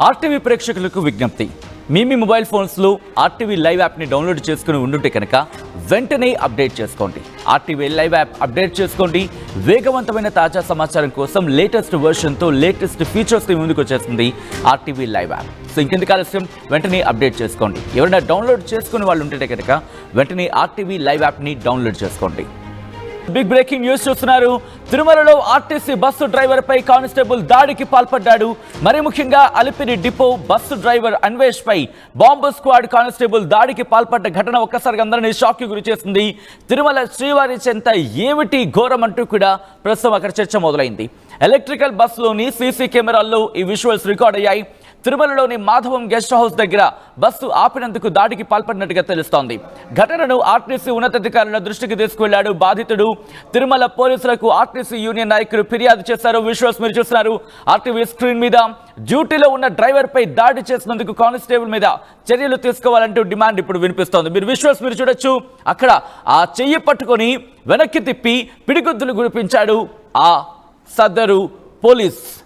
RTV ప్రేక్షకులకు విజ్ఞప్తి. మీ mobile ఫోన్స్లో ఆర్టీవీ లైవ్ యాప్ని డౌన్లోడ్ చేసుకుని ఉండుంటే కనుక వెంటనే అప్డేట్ చేసుకోండి. ఆర్టీవీ లైవ్ యాప్ అప్డేట్ చేసుకోండి. వేగవంతమైన తాజా సమాచారం కోసం లేటెస్ట్ వెర్షన్తో లేటెస్ట్ ఫీచర్స్ని ముందుకు వచ్చేస్తుంది ఆర్టీవీ లైవ్ యాప్. సో ఇంకెందుకు ఆలస్యం, వెంటనే అప్డేట్ చేసుకోండి. ఎవరైనా డౌన్లోడ్ చేసుకునే వాళ్ళు ఉంటే కనుక వెంటనే ఆర్టీవీ లైవ్ యాప్ని డౌన్లోడ్ చేసుకోండి. బిగ్ బ్రేకింగ్ న్యూస్ చూస్తున్నారు. తిరుమలలో ఆర్టీసీ బస్సు డ్రైవర్ పై కానిస్టేబుల్ దాడికి పాల్పడ్డాడు. మరి ముఖ్యంగా Alipiri depot bus driver Anvesh పై బాంబు స్క్వాడ్ కానిస్టేబుల్ దాడికి పాల్పడ్డ ఘటన ఒక్కసారిగా అందరినీ షాక్ కి గురి చేసింది. తిరుమల శ్రీవారి చెంత ఏమిటి ఘోరం అంటూ కూడా ప్రస్తుతం అక్కడ చర్చ మొదలైంది. ఎలక్ట్రికల్ బస్సులోని సీసీ కెమెరాల్లో ఈ విజువల్స్ రికార్డ్ అయ్యాయి. తిరుమలలోని మాధవం గెస్ట్ హౌస్ దగ్గర బస్సు ఆపినందుకు దాడికి పాల్పడినట్టుగా తెలుస్తోంది. ఘటనను ఆర్టీసీ ఉన్నతాధికారుల దృష్టికి తీసుకువెళ్లాడు బాధితుడు. తిరుమల పోలీసులకు ఆర్టీసీ యూనియన్ నాయకులు ఫిర్యాదు చేశారు. విజువల్స్ మీరు చూస్తున్నారు ఆర్టీవీ స్క్రీన్ మీద. డ్యూటీలో ఉన్న డ్రైవర్ పై దాడి చేసినందుకు కానిస్టేబుల్ మీద చర్యలు తీసుకోవాలంటూ డిమాండ్ ఇప్పుడు వినిపిస్తోంది. మీరు విజువల్స్ మీరు చూడొచ్చు. అక్కడ ఆ చెయ్యి పట్టుకొని వెనక్కి తిప్పి పిడిగుద్దులు గురిపించాడు ఆ సదరు పోలీస్.